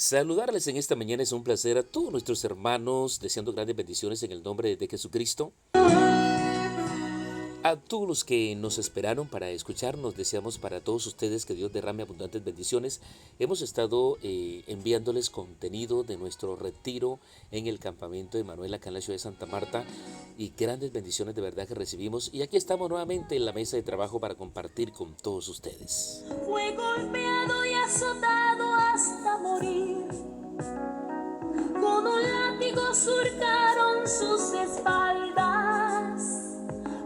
Saludarles en esta mañana es un placer a todos nuestros hermanos, deseando grandes bendiciones en el nombre de Jesucristo. A todos los que nos esperaron para escucharnos, deseamos para todos ustedes que Dios derrame abundantes bendiciones. Hemos estado enviándoles contenido de nuestro retiro en el campamento de Manuel acá en la ciudad de Santa Marta y grandes bendiciones de verdad que recibimos. Y aquí estamos nuevamente en la mesa de trabajo para compartir con todos ustedes. Fue golpeado y azotado hasta morir. Con un látigo surcaron sus espaldas,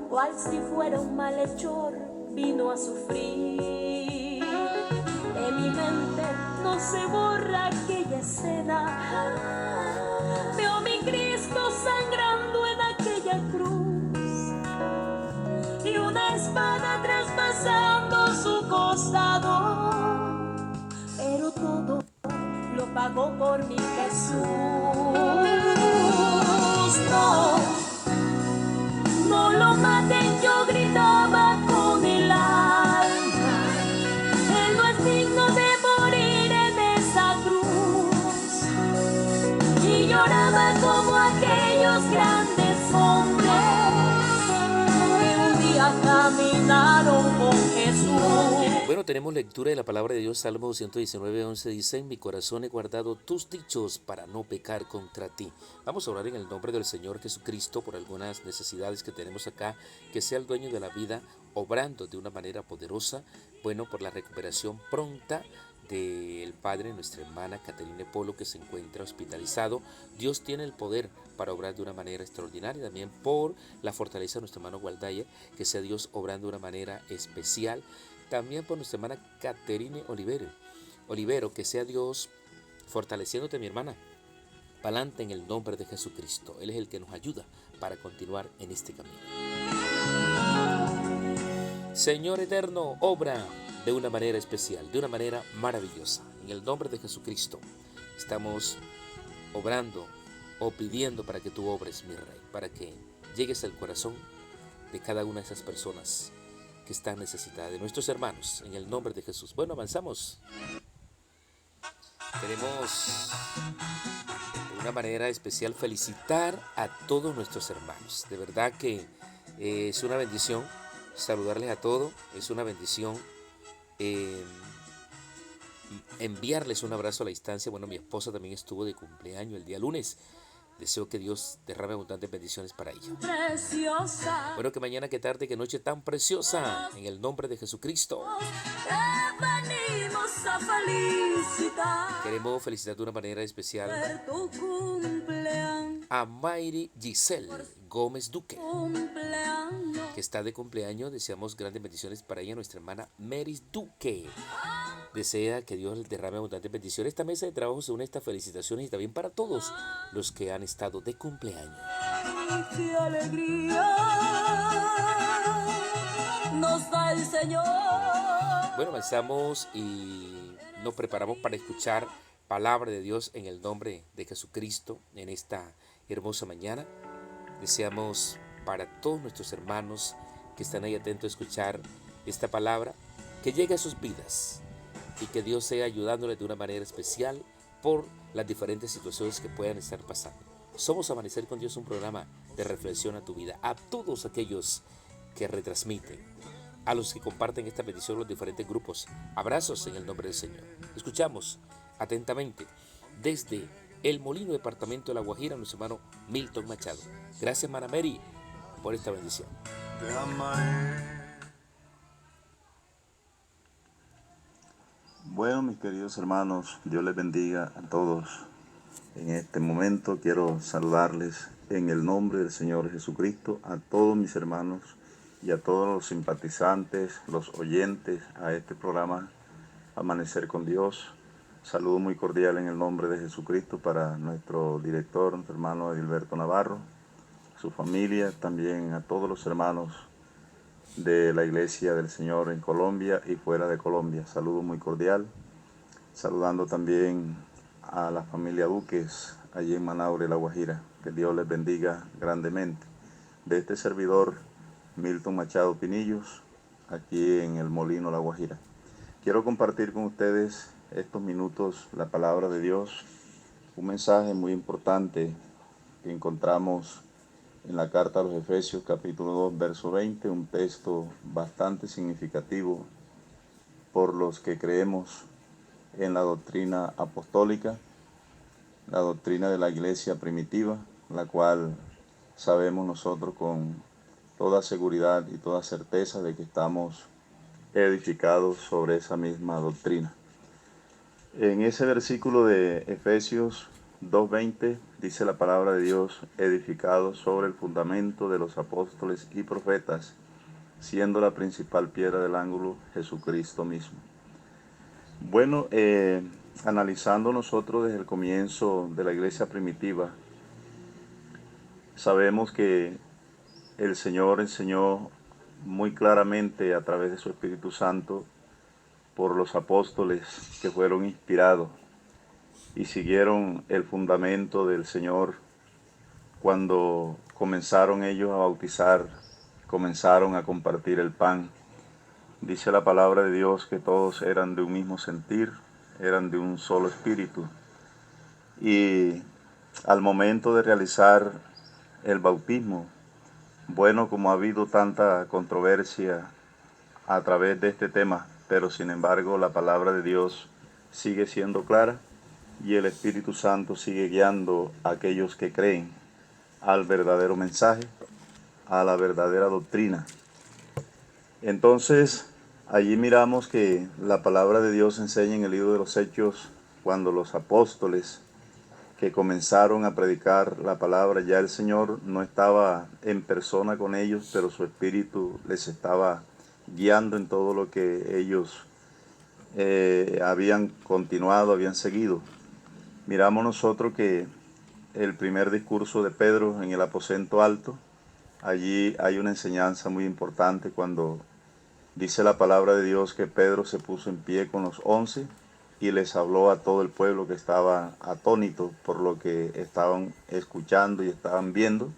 cual si fuera un malhechor vino a sufrir. En mi mente no se borra aquella escena. Veo a mi Cristo sangrando en aquella cruz y una espada traspasando su costado, pero todo lo pagó por mi Jesús. No lo maten, yo gritaba con el alma. Él no es digno de morir en esa cruz. Y lloraba como aquellos grandes hombres que un día caminaron con Jesús. Bueno, tenemos lectura de la palabra de Dios, Salmo 119:11 dice: en mi corazón he guardado tus dichos para no pecar contra ti. Vamos a orar en el nombre del Señor Jesucristo por algunas necesidades que tenemos acá, que sea el dueño de la vida, obrando de una manera poderosa, bueno, por la recuperación pronta del padre, nuestra hermana Caterine Polo, que se encuentra hospitalizado. Dios tiene el poder para obrar de una manera extraordinaria, también por la fortaleza de nuestro hermano Gualdaya, que sea Dios obrando de una manera especial. También por nuestra hermana Caterine Olivero, que sea Dios fortaleciéndote, mi hermana, pa'lante en el nombre de Jesucristo. Él es el que nos ayuda para continuar en este camino. Señor eterno, obra de una manera especial, de una manera maravillosa. En el nombre de Jesucristo estamos obrando o pidiendo para que tú obres, mi Rey, para que llegues al corazón de cada una de esas personas que están necesitadas, de nuestros hermanos, en el nombre de Jesús. Bueno, avanzamos. Queremos de una manera especial felicitar a todos nuestros hermanos. De verdad que es una bendición saludarles a todos, es una bendición enviarles un abrazo a la distancia. Bueno, mi esposa también estuvo de cumpleaños el día lunes. Deseo que Dios derrame abundantes bendiciones para ella. Preciosa. Bueno, que mañana, que tarde, que noche tan preciosa, en el nombre de Jesucristo. Venimos a felicitar. Queremos felicitar de una manera especial Tu cumpleaños. a Mayri Giselle Gómez Duque, Cumpleaños. que está de cumpleaños. Deseamos grandes bendiciones para ella, nuestra hermana Meris Duque. Desea que Dios les derrame abundantes bendiciones. Esta mesa de trabajo se une a estas felicitaciones y también para todos los que han estado de cumpleaños. ¡Qué alegría nos da el Señor! Bueno, avanzamos y nos preparamos para escuchar palabra de Dios en el nombre de Jesucristo en esta hermosa mañana. Deseamos para todos nuestros hermanos que están ahí atentos a escuchar esta palabra, que llegue a sus vidas y que Dios sea ayudándoles de una manera especial por las diferentes situaciones que puedan estar pasando. Somos Amanecer con Dios, un programa de reflexión a tu vida. A todos aquellos que retransmiten, a los que comparten esta bendición en los diferentes grupos, abrazos en el nombre del Señor. Escuchamos atentamente desde El Molino, departamento de La Guajira, nuestro hermano Milton Machado. Gracias, hermana Mary, por esta bendición. Te amaré. Bueno, mis queridos hermanos, Dios les bendiga a todos. En este momento quiero saludarles en el nombre del Señor Jesucristo a todos mis hermanos y a todos los simpatizantes, los oyentes a este programa Amanecer con Dios. Saludo muy cordial en el nombre de Jesucristo para nuestro director, nuestro hermano Edilberto Navarro, su familia, también a todos los hermanos de la Iglesia del Señor en Colombia y fuera de Colombia. Saludo muy cordial. Saludando también a la familia Duques allí en Manaure, La Guajira. Que Dios les bendiga grandemente. De este servidor, Milton Machado Pinillos, aquí en El Molino, La Guajira. Quiero compartir con ustedes estos minutos la palabra de Dios, un mensaje muy importante que encontramos en la carta a los Efesios capítulo 2 verso 20, un texto bastante significativo por los que creemos en la doctrina apostólica, la doctrina de la iglesia primitiva, la cual sabemos nosotros con toda seguridad y toda certeza de que estamos edificados sobre esa misma doctrina. En ese versículo de Efesios 2:20 dice la palabra de Dios, edificados sobre el fundamento de los apóstoles y profetas, siendo la principal piedra del ángulo Jesucristo mismo. Bueno, analizando nosotros desde el comienzo de la iglesia primitiva, sabemos que el Señor enseñó muy claramente a través de su Espíritu Santo por los apóstoles que fueron inspirados y siguieron el fundamento del Señor cuando comenzaron ellos a bautizar, comenzaron a compartir el pan. Dice la palabra de Dios que todos eran de un mismo sentir, eran de un solo espíritu. Y al momento de realizar el bautismo, bueno, como ha habido tanta controversia a través de este tema, pero sin embargo la palabra de Dios sigue siendo clara y el Espíritu Santo sigue guiando a aquellos que creen al verdadero mensaje, a la verdadera doctrina. Entonces, allí miramos que la palabra de Dios enseña en el libro de los Hechos, cuando los apóstoles que comenzaron a predicar la palabra, ya el Señor no estaba en persona con ellos, pero su Espíritu les estaba guiando en todo lo que ellos habían continuado, habían seguido. Miramos nosotros que el primer discurso de Pedro en el aposento alto, allí hay una enseñanza muy importante cuando dice la palabra de Dios que Pedro se puso en pie con los 11 y les habló a todo el pueblo que estaba atónito por lo que estaban escuchando y estaban viendo.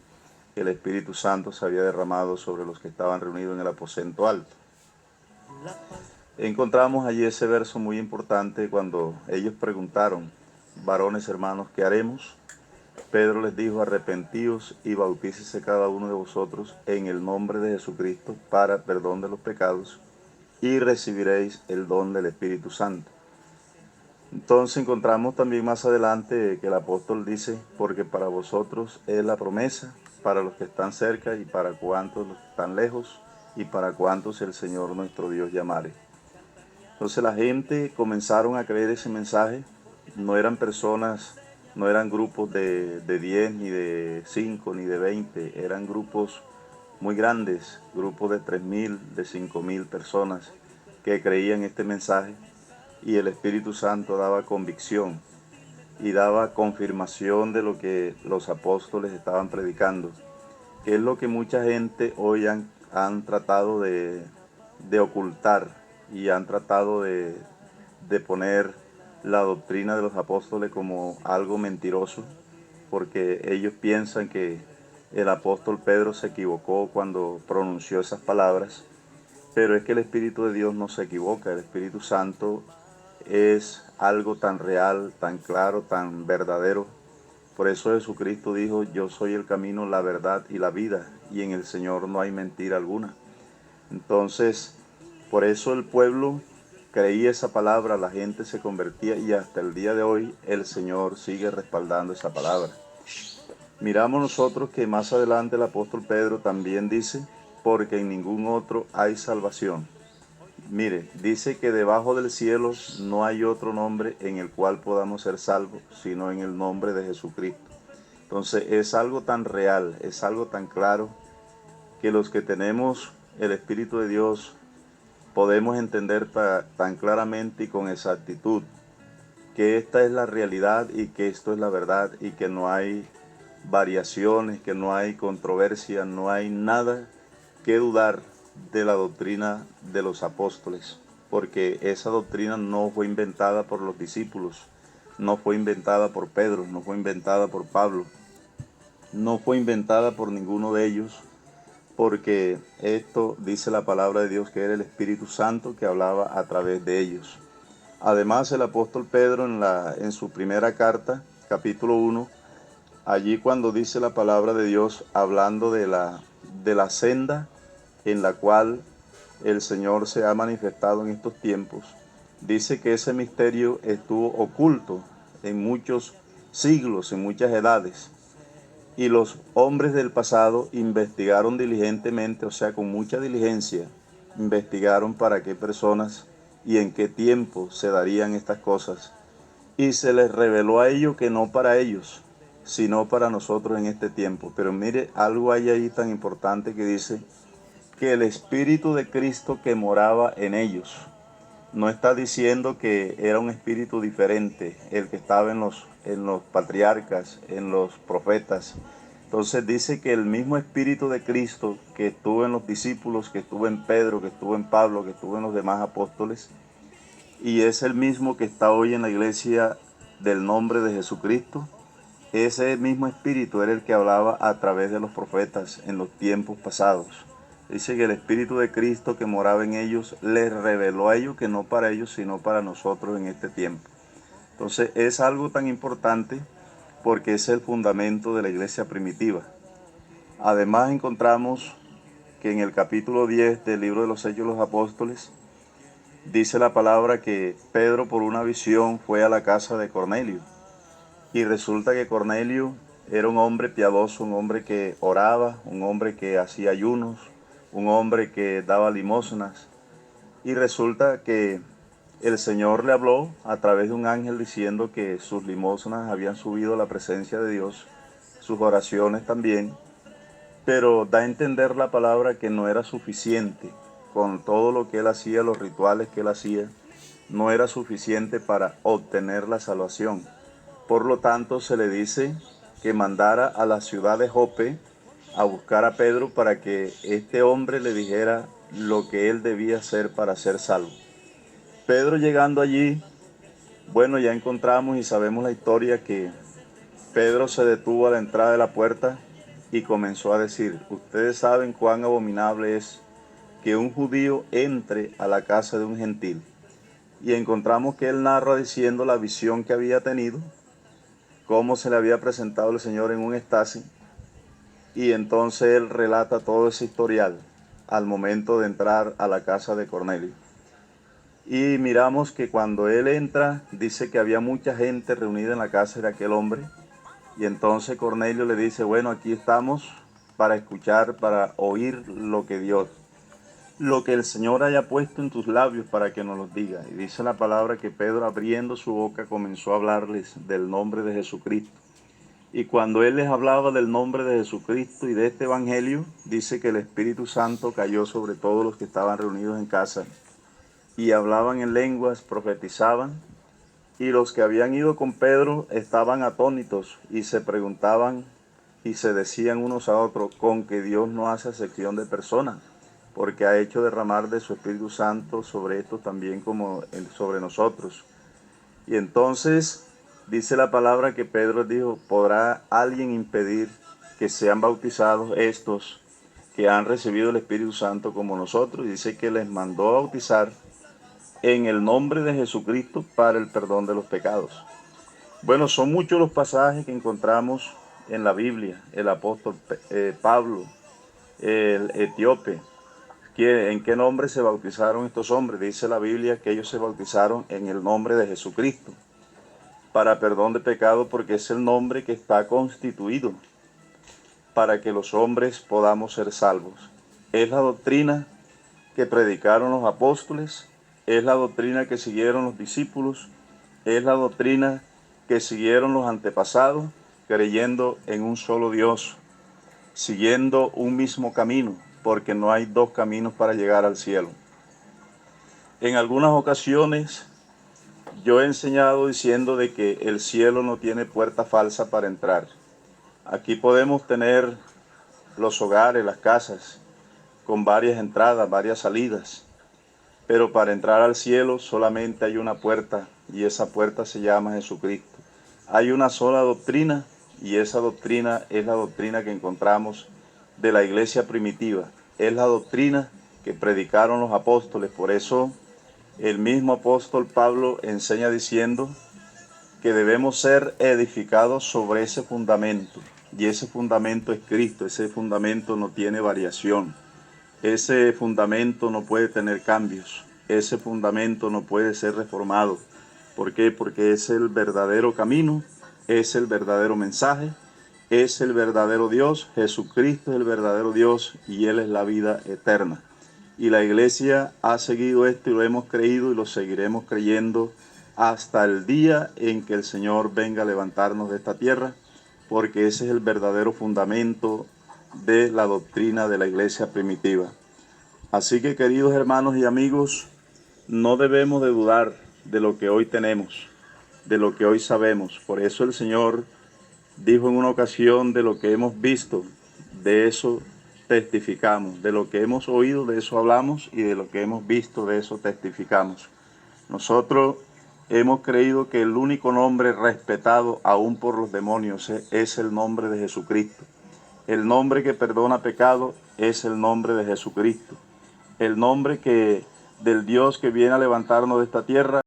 El Espíritu Santo se había derramado sobre los que estaban reunidos en el aposento alto. Encontramos allí ese verso muy importante cuando ellos preguntaron, varones hermanos, ¿qué haremos? Pedro les dijo, arrepentíos y bautícese cada uno de vosotros en el nombre de Jesucristo para perdón de los pecados y recibiréis el don del Espíritu Santo. Entonces encontramos también más adelante que el apóstol dice, porque para vosotros es la promesa, para los que están cerca y para cuantos están lejos y para cuantos el Señor nuestro Dios llamare. Entonces la gente comenzaron a creer ese mensaje, no eran personas, no eran grupos de 10, ni de 5, ni de 20, eran grupos muy grandes, grupos de 3.000, de 5.000 personas que creían este mensaje y el Espíritu Santo daba convicción y daba confirmación de lo que los apóstoles estaban predicando, que es lo que mucha gente hoy han tratado de ocultar y han tratado de poner la doctrina de los apóstoles como algo mentiroso, porque ellos piensan que el apóstol Pedro se equivocó cuando pronunció esas palabras, pero es que el Espíritu de Dios no se equivoca, el Espíritu Santo es algo tan real, tan claro, tan verdadero. Por eso Jesucristo dijo, yo soy el camino, la verdad y la vida, y en el Señor no hay mentira alguna. Entonces, por eso el pueblo creía esa palabra, la gente se convertía y hasta el día de hoy el Señor sigue respaldando esa palabra. Miramos nosotros que más adelante el apóstol Pedro también dice, porque en ningún otro hay salvación. Mire, dice que debajo del cielo no hay otro nombre en el cual podamos ser salvos, sino en el nombre de Jesucristo. Entonces es algo tan real, es algo tan claro, que los que tenemos el Espíritu de Dios podemos entender tan claramente y con exactitud que esta es la realidad y que esto es la verdad y que no hay variaciones, que no hay controversia, no hay nada que dudar de la doctrina de los apóstoles, porque esa doctrina no fue inventada por los discípulos, no fue inventada por Pedro, no fue inventada por Pablo, no fue inventada por ninguno de ellos, porque esto dice la palabra de Dios que era el Espíritu Santo que hablaba a través de ellos. Además, el apóstol Pedro en su primera carta, capítulo 1, allí cuando dice la palabra de Dios, hablando de la senda en la cual el Señor se ha manifestado en estos tiempos, dice que ese misterio estuvo oculto en muchos siglos, en muchas edades, y los hombres del pasado investigaron diligentemente, o sea, con mucha diligencia, investigaron para qué personas y en qué tiempo se darían estas cosas. Y se les reveló a ellos que no para ellos, sino para nosotros en este tiempo. Pero mire, algo hay ahí tan importante que dice que el Espíritu de Cristo que moraba en ellos, no está diciendo que era un espíritu diferente el que estaba en los patriarcas, en los profetas. Entonces dice que el mismo Espíritu de Cristo que estuvo en los discípulos, que estuvo en Pedro, que estuvo en Pablo, que estuvo en los demás apóstoles, y es el mismo que está hoy en la iglesia del nombre de Jesucristo. Ese mismo Espíritu era el que hablaba a través de los profetas en los tiempos pasados. Dice que el Espíritu de Cristo que moraba en ellos les reveló a ellos que no para ellos, sino para nosotros en este tiempo. Entonces es algo tan importante porque es el fundamento de la iglesia primitiva. Además encontramos que en el capítulo 10 del libro de los Hechos de los Apóstoles, dice la palabra que Pedro por una visión fue a la casa de Cornelio. Y resulta que Cornelio era un hombre piadoso, un hombre que oraba, un hombre que hacía ayunos, un hombre que daba limosnas. Y resulta que el Señor le habló a través de un ángel diciendo que sus limosnas habían subido a la presencia de Dios, sus oraciones también, pero da a entender la palabra que no era suficiente con todo lo que él hacía, los rituales que él hacía, no era suficiente para obtener la salvación. Por lo tanto, se le dice que mandara a la ciudad de Jope a buscar a Pedro para que este hombre le dijera lo que él debía hacer para ser salvo. Pedro llegando allí, bueno, ya encontramos y sabemos la historia que Pedro se detuvo a la entrada de la puerta y comenzó a decir: ustedes saben cuán abominable es que un judío entre a la casa de un gentil. Y encontramos que él narra diciendo la visión que había tenido, cómo se le había presentado el Señor en un éxtasis, y entonces él relata todo ese historial al momento de entrar a la casa de Cornelio. Y miramos que cuando él entra, dice que había mucha gente reunida en la casa de aquel hombre, y entonces Cornelio le dice: bueno, aquí estamos para escuchar, para oír lo que el Señor haya puesto en tus labios para que nos los diga. Y dice la palabra que Pedro, abriendo su boca, comenzó a hablarles del nombre de Jesucristo. Y cuando él les hablaba del nombre de Jesucristo y de este evangelio, dice que el Espíritu Santo cayó sobre todos los que estaban reunidos en casa y hablaban en lenguas, profetizaban. Y los que habían ido con Pedro estaban atónitos y se preguntaban y se decían unos a otros: con que Dios no hace acepción de personas, porque ha hecho derramar de su Espíritu Santo sobre estos también como sobre nosotros. Y entonces dice la palabra que Pedro dijo: ¿podrá alguien impedir que sean bautizados estos que han recibido el Espíritu Santo como nosotros? Y dice que les mandó a bautizar en el nombre de Jesucristo para el perdón de los pecados. Bueno, son muchos los pasajes que encontramos en la Biblia. El apóstol Pablo, el etíope, ¿en qué nombre se bautizaron estos hombres? Dice la Biblia que ellos se bautizaron en el nombre de Jesucristo para perdón de pecado, porque es el nombre que está constituido para que los hombres podamos ser salvos. Es la doctrina que predicaron los apóstoles, es la doctrina que siguieron los discípulos, es la doctrina que siguieron los antepasados, creyendo en un solo Dios, siguiendo un mismo camino, porque no hay dos caminos para llegar al cielo. En algunas ocasiones yo he enseñado diciendo de que el cielo no tiene puerta falsa para entrar. Aquí podemos tener los hogares, las casas, con varias entradas, varias salidas, pero para entrar al cielo solamente hay una puerta, y esa puerta se llama Jesucristo. Hay una sola doctrina, y esa doctrina es la doctrina que encontramos de la iglesia primitiva. Es la doctrina que predicaron los apóstoles. Por eso El mismo apóstol Pablo enseña diciendo que debemos ser edificados sobre ese fundamento. Y ese fundamento es Cristo, ese fundamento no tiene variación. Ese fundamento no puede tener cambios. Ese fundamento no puede ser reformado. ¿Por qué? Porque es el verdadero camino, es el verdadero mensaje, es el verdadero Dios. Jesucristo es el verdadero Dios y Él es la vida eterna. Y la iglesia ha seguido esto y lo hemos creído y lo seguiremos creyendo hasta el día en que el Señor venga a levantarnos de esta tierra, porque ese es el verdadero fundamento de la doctrina de la iglesia primitiva. Así que, queridos hermanos y amigos, no debemos de dudar de lo que hoy tenemos, de lo que hoy sabemos. Por eso el Señor dijo en una ocasión: de lo que hemos visto, de eso testificamos, de lo que hemos oído, de eso hablamos, y de lo que hemos visto, de eso testificamos. Nosotros hemos creído que el único nombre respetado aún por los demonios es el nombre de Jesucristo. El nombre que perdona pecado es el nombre de Jesucristo. El nombre del Dios que viene a levantarnos de esta tierra